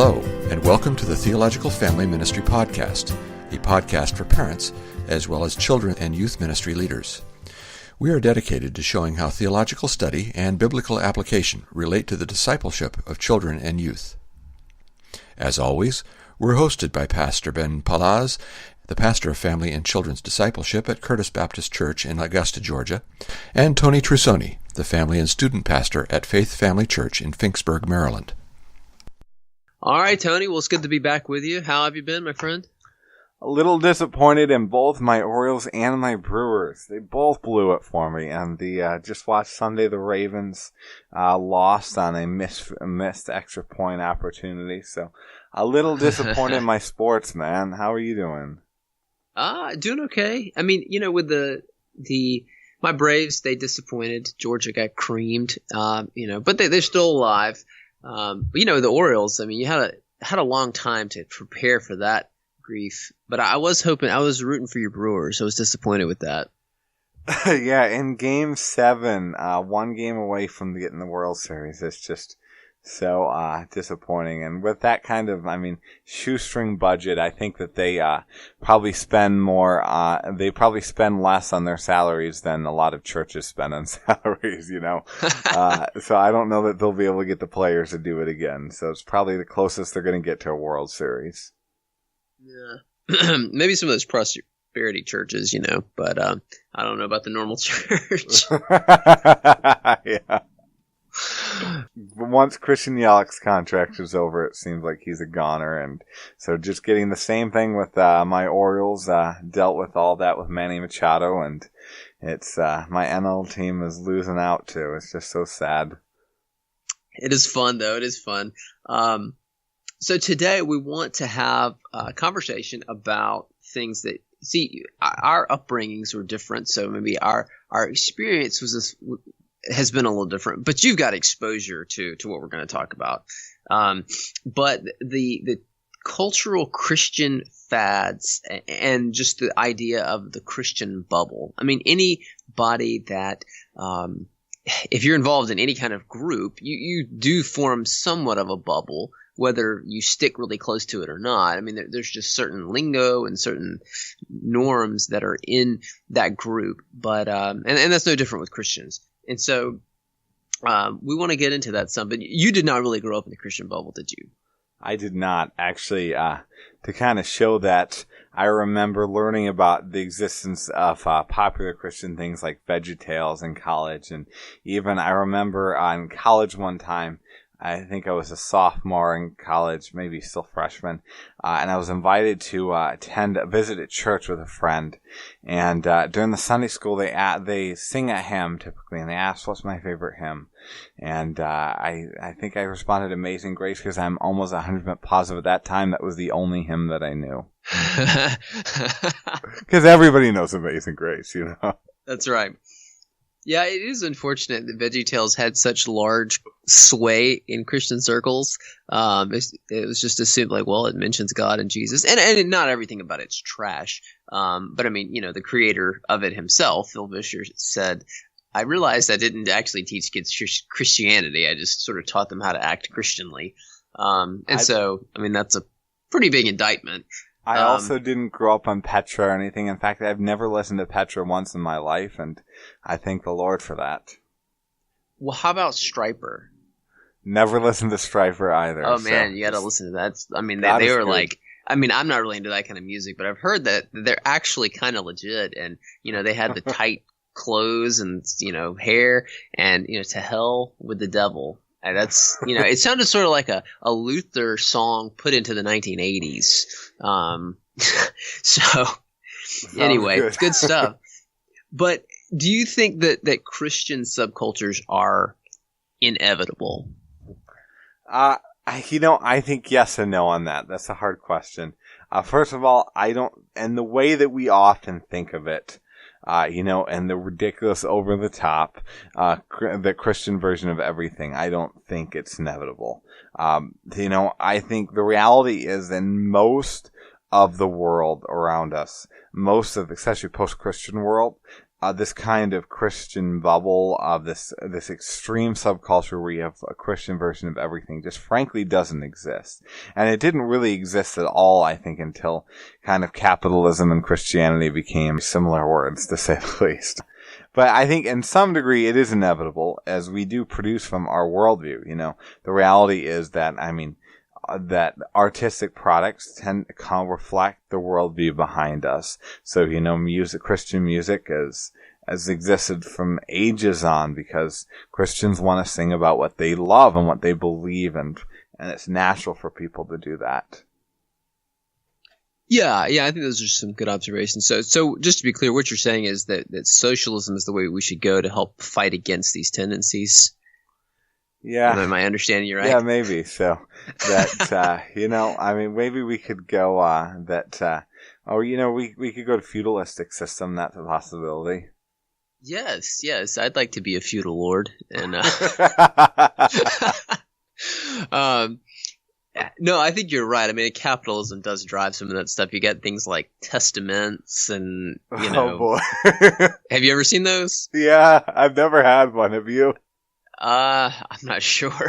Hello, and welcome to the Theological Family Ministry Podcast, a podcast for parents as well as children and youth ministry leaders. We are dedicated to showing how theological study and biblical application relate to the discipleship of children and youth. As always, we're hosted by Pastor Ben Palaz, the pastor of family and children's discipleship at Curtis Baptist Church in Augusta, Georgia, and Tony Trusoni, the family and student pastor at Faith Family Church in Finksburg, Maryland. All right, Tony. Well, it's good to be back with you. How have you been, my friend? A little disappointed in both my Orioles and my Brewers. They both blew it for me. And just watched Sunday, the Ravens lost on a missed extra point opportunity. So a little disappointed in my sports, man. How are you doing? Doing okay. I mean, with my Braves, they disappointed. Georgia got creamed. But they're still alive. But the Orioles, I mean, you had a long time to prepare for that grief. But I was rooting for your Brewers. I was disappointed with that. Yeah, in Game 7, one game away from getting the World Series. It's just so disappointing. And with that kind of, shoestring budget, I think that they probably spend more. They probably spend less on their salaries than a lot of churches spend on salaries. So I don't know that they'll be able to get the players to do it again. So it's probably the closest they're going to get to a World Series. Yeah, maybe some of those prosperity churches, but I don't know about the normal church. Yeah. But once Christian Yelik's contract is over, it seems like he's a goner, and so just getting the same thing with my Orioles. Dealt with all that with Manny Machado, and it's my NL team is losing out too. It's just so sad. It is fun though. It is fun. So today we want to have a conversation about things that our upbringings were different, so maybe our experience has been a little different, but you've got exposure to what we're going to talk about. But the cultural Christian fads and just the idea of the Christian bubble. I mean, anybody that if you're involved in any kind of group, you do form somewhat of a bubble, whether you stick really close to it or not. I mean, there's just certain lingo and certain norms that are in that group, but and that's no different with Christians. And so we want to get into that some, but you did not really grow up in the Christian bubble, did you? I did not. Actually, to kind of show that, I remember learning about the existence of popular Christian things like VeggieTales in college. And even I remember in college one time, I think I was a sophomore in college, maybe still freshman, and I was invited to visit a church with a friend. And during the Sunday school, they sing a hymn typically, and they asked, "What's my favorite hymn?" And I think I responded, "Amazing Grace," because I'm almost 100% positive at that time that was the only hymn that I knew. Because everybody knows Amazing Grace, That's right. Yeah, it is unfortunate that VeggieTales had such large sway in Christian circles. It was just assumed like, well, it mentions God and Jesus, and not everything about it's trash. But I mean, the creator of it himself, Phil Vischer, said, "I realized I didn't actually teach kids Christianity. I just sort of taught them how to act Christianly." So, I mean, that's a pretty big indictment. I also didn't grow up on Petra or anything. In fact, I've never listened to Petra once in my life, and I thank the Lord for that. Well, how about Stryper? Never listened to Stryper either. Oh, man, you got to listen to that. I mean, they were good. Like, I mean, I'm not really into that kind of music, but I've heard that they're actually kind of legit, and, they had the tight clothes and, hair, and, to hell with the devil. And that's, it sounded sort of like a Luther song put into the 1980s. So anyway, it's good stuff. But do you think that Christian subcultures are inevitable? I think yes and no on that. That's a hard question. First of all, I don't, and the way that we often think of it, and the ridiculous over the top, the Christian version of everything, I don't think it's inevitable. I think the reality is in most of the world around us, most of, especially post-Christian world, this kind of Christian bubble of this extreme subculture where you have a Christian version of everything just frankly doesn't exist. And it didn't really exist at all, I think, until kind of capitalism and Christianity became similar words, to say the least. But I think in some degree it is inevitable, as we do produce from our worldview. The reality is that, that artistic products tend to reflect the worldview behind us. So, Christian music has existed from ages on because Christians want to sing about what they love and what they believe, and it's natural for people to do that. Yeah, I think those are some good observations. So just to be clear, what you're saying is that socialism is the way we should go to help fight against these tendencies. Yeah. Am I understanding you right? Yeah, maybe. So that, maybe we could go, we could go to feudalistic system. That's a possibility. Yes. I'd like to be a feudal lord. And, no, I think you're right. I mean, capitalism does drive some of that stuff. You get things like testaments and, Oh, boy. Have you ever seen those? Yeah, I've never had one. Have you? I'm not sure.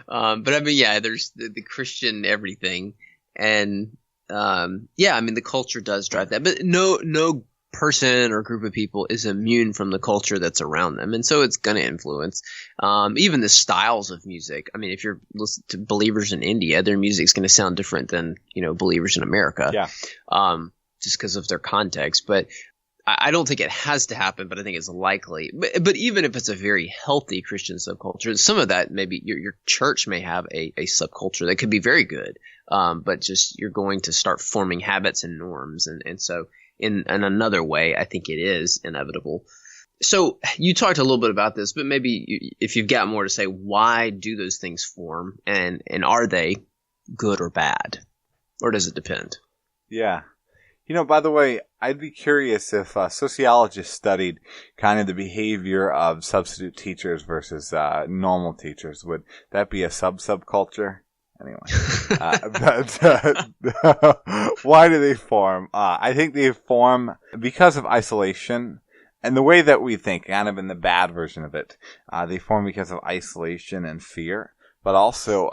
But I mean, yeah, there's the Christian everything. And, the culture does drive that. But no person or group of people is immune from the culture that's around them. And so it's going to influence even the styles of music. I mean, if you're listening to believers in India, their music's going to sound different than, believers in America. Yeah. Just because of their context. But I don't think it has to happen, but I think it's likely. But even if it's a very healthy Christian subculture, some of that maybe your church may have a subculture that could be very good. But just you're going to start forming habits and norms. And so in another way, I think it is inevitable. So you talked a little bit about this, but maybe if you've got more to say, why do those things form, and are they good or bad, or does it depend? Yeah. By the way, I'd be curious if sociologists studied kind of the behavior of substitute teachers versus normal teachers. Would that be a subculture? Anyway, why do they form? I think they form because of isolation. And the way that we think, kind of in the bad version of it, they form because of isolation and fear, but also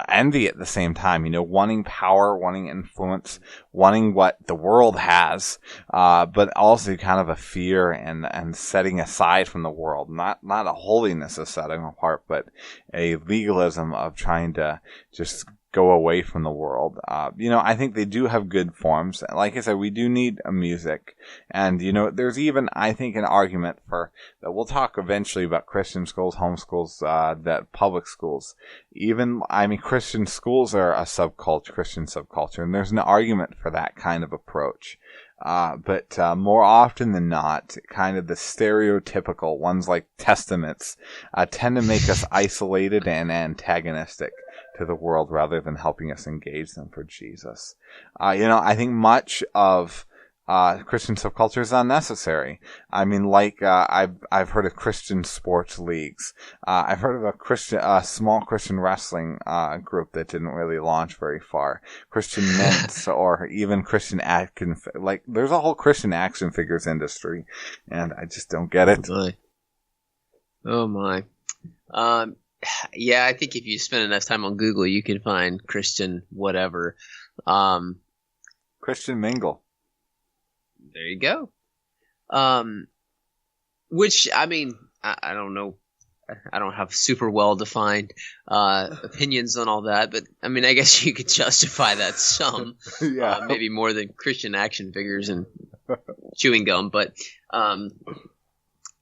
envy at the same time, wanting power, wanting influence, wanting what the world has, but also kind of a fear and setting aside from the world. Not a holiness of setting apart, but a legalism of trying to just go away from the world. I think they do have good forms. Like I said, we do need a music. And, there's even, I think, an argument for that. We'll talk eventually about Christian schools, homeschools, that public schools. Christian schools are a Christian subculture, and there's an argument for that kind of approach. But more often than not, kind of the stereotypical ones like testaments tend to make us isolated and antagonistic to the world rather than helping us engage them for Jesus. I think much of Christian subculture is unnecessary. I've heard of Christian sports leagues. I've heard of a small Christian wrestling group that didn't really launch very far. Christian mints, or even Christian action. There's a whole Christian action figures industry, and I just don't get it. Oh my. Yeah, I think if you spend enough time on Google, you can find Christian whatever. Christian mingle. There you go. Which, I don't know. I don't have super well-defined opinions on all that, but, I guess you could justify that some. Yeah. Maybe more than Christian action figures and chewing gum, but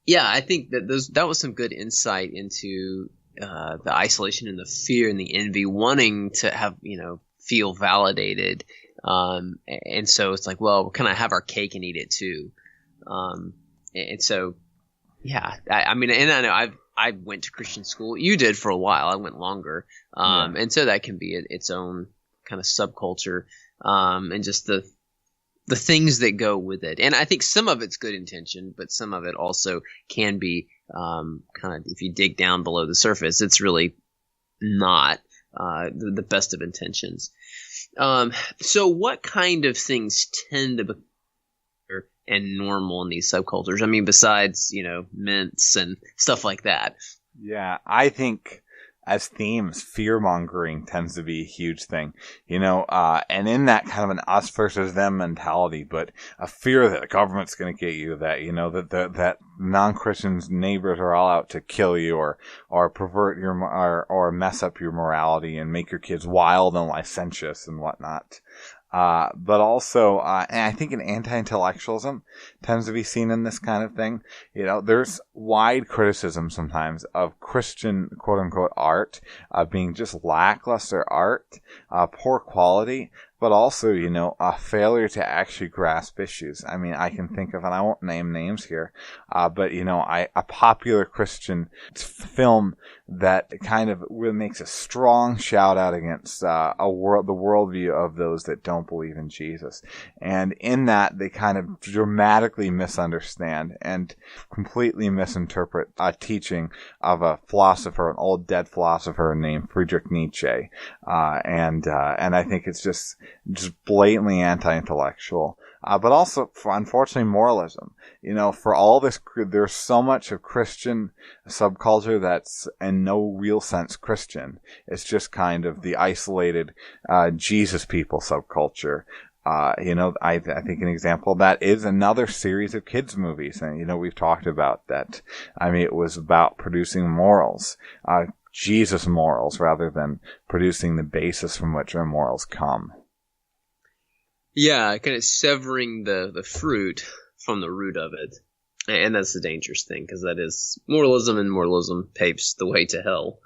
yeah, I think that was some good insight into the isolation and the fear and the envy, wanting to have, feel validated. And so it's like, well, can I have our cake and eat it too? And so, yeah, and I know I went to Christian school. You did for a while. I went longer. And so that can be its own kind of subculture. And just the things that go with it. And I think some of it's good intention, but some of it also can be, kind of, if you dig down below the surface, it's really not, the best of intentions. So what kind of things tend to and normal in these subcultures? I mean, besides, mints and stuff like that. Yeah, I think as themes, fear-mongering tends to be a huge thing, and in that kind of an us versus them mentality, but a fear that the government's going to get you, that, that non-Christians neighbors are all out to kill you or pervert or mess up your morality and make your kids wild and licentious and whatnot. But also, and I think an anti-intellectualism tends to be seen in this kind of thing. There's wide criticism sometimes of Christian quote-unquote art being just lackluster art, poor quality, but also, a failure to actually grasp issues. I mean, I can think of, and I won't name names here, but, a popular Christian film that kind of really makes a strong shout out against the worldview of those that don't believe in Jesus. And in that, they kind of dramatically misunderstand and completely misinterpret a teaching of a philosopher, an old dead philosopher named Friedrich Nietzsche. And I think it's just blatantly anti-intellectual. But also, unfortunately, moralism. For all this, there's so much of Christian subculture that's in no real sense Christian. It's just kind of the isolated Jesus people subculture. I think an example of that is another series of kids movies. And, we've talked about that. I mean, it was about producing morals. Jesus morals rather than producing the basis from which our morals come. Yeah, kind of severing the fruit from the root of it. And that's the dangerous thing, because that is moralism, and moralism paves the way to hell.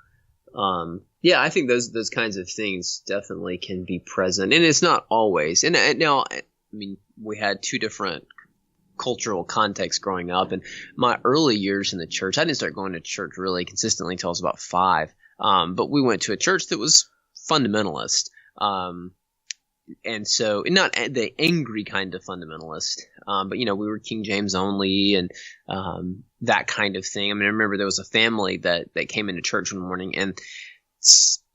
Yeah, I think those kinds of things definitely can be present, and it's not always. And now, I mean, we had two different cultural contexts growing up. And my early years in the church, I didn't start going to church really consistently until I was about 5. But we went to a church that was fundamentalist. And so, not the angry kind of fundamentalist, but, we were King James only and that kind of thing. I mean, I remember there was a family that came into church one morning, and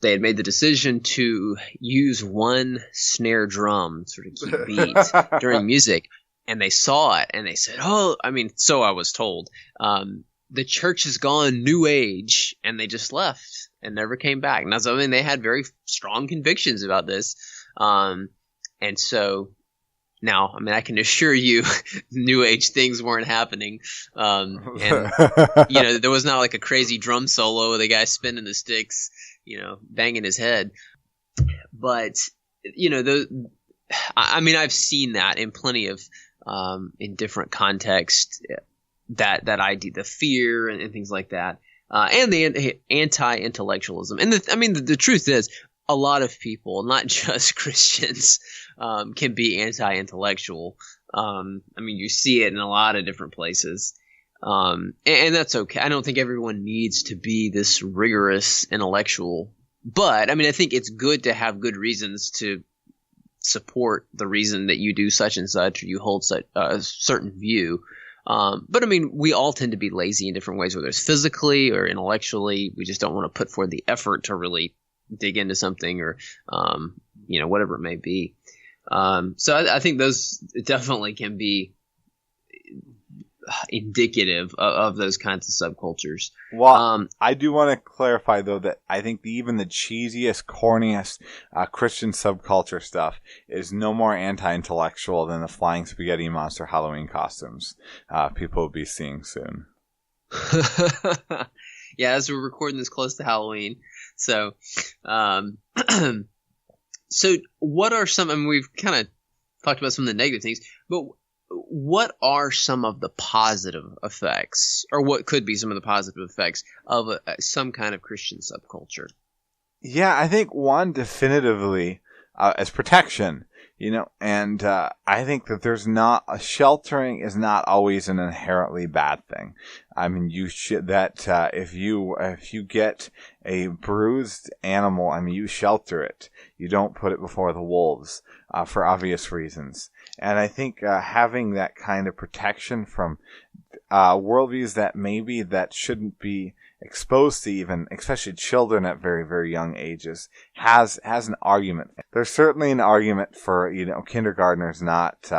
they had made the decision to use one snare drum, sort of keep beat during music. And they saw it, and they said, so I was told, the church has gone new age, and they just left and never came back. Now, so, they had very strong convictions about this. And so now, I can assure you new age things weren't happening. And, there was not like a crazy drum solo with a guy spinning the sticks, banging his head. But, I've seen that in plenty of, in different contexts, that idea, the fear and things like that, and the anti-intellectualism. And the truth is, a lot of people, not just Christians, can be anti-intellectual. You see it in a lot of different places. And that's okay. I don't think everyone needs to be this rigorous intellectual. But, I think it's good to have good reasons to support the reason that you do such and such, or you hold such a certain view. But we all tend to be lazy in different ways, whether it's physically or intellectually. We just don't want to put forth the effort to really dig into something, or whatever it may be. So I think those definitely can be indicative of those kinds of subcultures. Well, I do want to clarify, though, that I think even the cheesiest, corniest Christian subculture stuff is no more anti-intellectual than the flying spaghetti monster Halloween costumes people will be seeing soon. Yeah, as we're recording this close to Halloween. So, so what are some, we've kind of talked about some of the negative things, but what are some of the positive effects, or what could be some of the positive effects of some kind of Christian subculture? Yeah, I think one definitively is protection, and I think that there's not sheltering is not always an inherently bad thing. You should if you get a bruised animal, you shelter it. You don't put it before the wolves for obvious reasons. And I think having that kind of protection from worldviews that shouldn't be exposed to even, especially children at very, very young ages, has an argument. There's certainly an argument for, kindergartners not